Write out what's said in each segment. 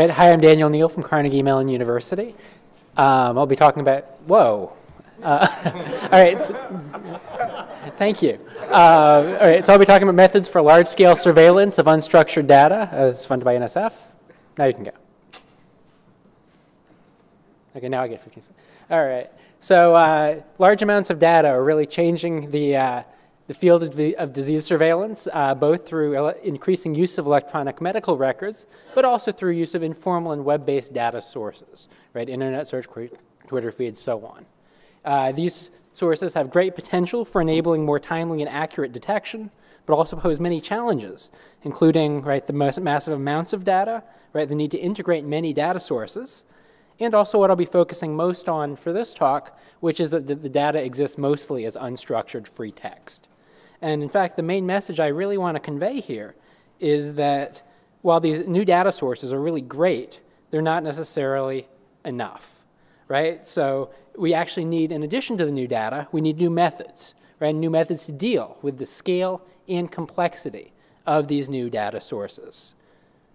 All right, hi, I'm Neill from Carnegie Mellon University. I'll be talking about, whoa. All right, thank you. All right, so I'll be talking about methods for large-scale surveillance of unstructured data. It's funded by NSF. Now you can go. Okay, now I get 15 seconds. All right, so large amounts of data are really changing the field of disease surveillance, both through increasing use of electronic medical records, but also through use of informal and web-based data sources, right? Internet search, Twitter feeds, so on. These sources have great potential for enabling more timely and accurate detection, but also pose many challenges, including, right, the massive amounts of data, right, the need to integrate many data sources, and also what I'll be focusing most on for this talk, which is that the data exists mostly as unstructured free text. And in fact, the main message I really want to convey here is that while these new data sources are really great, they're not necessarily enough, right? So we actually need, in addition to the new data, we need new methods, right? New methods to deal with the scale and complexity of these new data sources.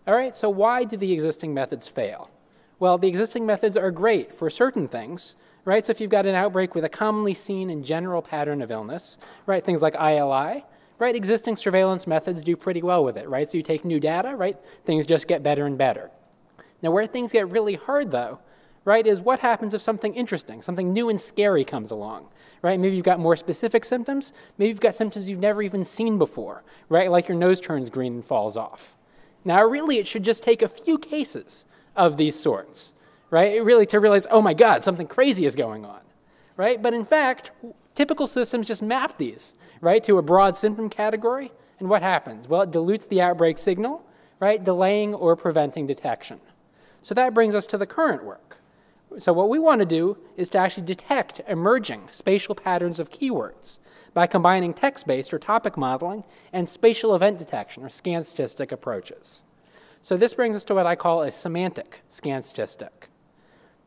All right, so why do the existing methods fail? Well, the existing methods are great for certain things, right? So if you've got an outbreak with a commonly seen and general pattern of illness, right, things like ILI, right, existing surveillance methods do pretty well with it, right? So you take new data, right, things just get better and better. Now where things get really hard though, right, is what happens if something interesting, something new and scary comes along, right? Maybe you've got more specific symptoms, maybe you've got symptoms you've never even seen before, right, like your nose turns green and falls off. Now really it should just take a few cases of these sorts, right? Really to realize, oh my God, something crazy is going on, right? But in fact, typical systems just map these, right, to a broad symptom category, and what happens? Well, it dilutes the outbreak signal, right, delaying or preventing detection. So that brings us to the current work. So what we want to do is to actually detect emerging spatial patterns of keywords by combining text-based or topic modeling and spatial event detection or scan statistic approaches. So this brings us to what I call a semantic scan statistic.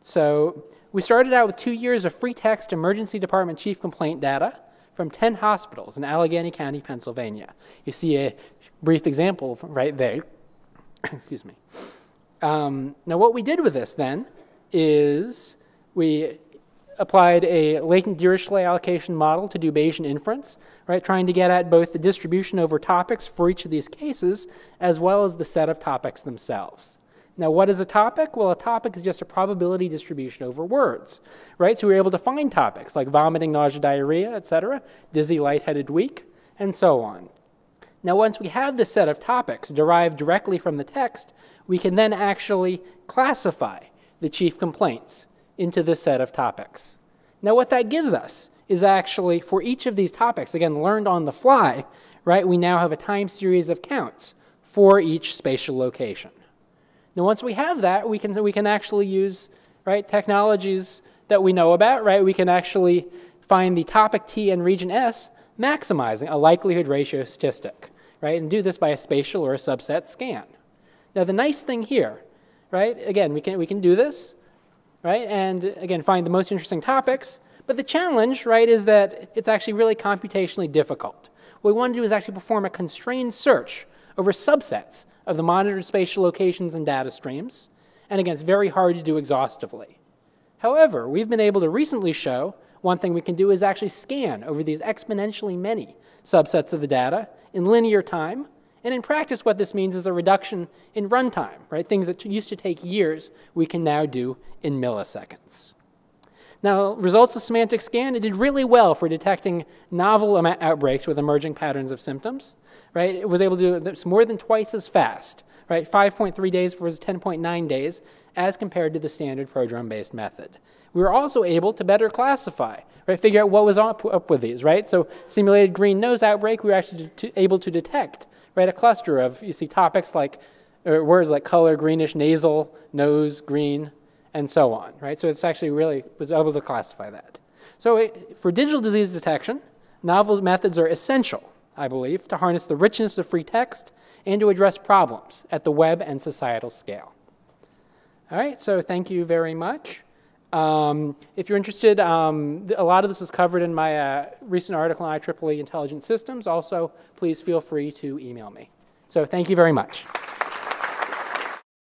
So we started out with 2 years of free text emergency department chief complaint data from 10 hospitals in Allegheny County, Pennsylvania. You see a brief example right there. Excuse me. Now what we did with this then is we applied a latent Dirichlet allocation model to do Bayesian inference, right, trying to get at both the distribution over topics for each of these cases, as well as the set of topics themselves. Now, what is a topic? Well, a topic is just a probability distribution over words, right? So we were able to find topics like vomiting, nausea, diarrhea, etc., dizzy, lightheaded, weak, and so on. Now, once we have this set of topics derived directly from the text, we can then actually classify the chief complaints into this set of topics. Now what that gives us is actually for each of these topics, again learned on the fly, right, we now have a time series of counts for each spatial location. Now once we have that, we can actually use, right, technologies that we know about, right? We can actually find the topic T and region S maximizing a likelihood ratio statistic, right, and do this by a spatial or a subset scan. Now the nice thing here, right, again, we can do this, right, and again, find the most interesting topics, but the challenge, right, is that it's actually really computationally difficult. What we want to do is actually perform a constrained search over subsets of the monitored spatial locations and data streams, and again, it's very hard to do exhaustively. However, we've been able to recently show one thing we can do is actually scan over these exponentially many subsets of the data in linear time. And in practice, what this means is a reduction in runtime, right? Things that used to take years, we can now do in milliseconds. Now, results of semantic scan, it did really well for detecting novel outbreaks with emerging patterns of symptoms, right? It was able to do this more than twice as fast, right? 5.3 days versus 10.9 days as compared to the standard prodrome-based method. We were also able to better classify, right? Figure out what was up with these, right? So simulated green nose outbreak, we were actually able to detect, right, a cluster of, you see, topics like, or words like color, greenish, nasal, nose, green, and so on, right? So it's actually really was able to classify that. So for digital disease detection, novel methods are essential, I believe, to harness the richness of free text and to address problems at the web and societal scale. All right, so thank you very much. If you're interested, a lot of this is covered in my recent article on IEEE Intelligent Systems. Also, please feel free to email me. So thank you very much.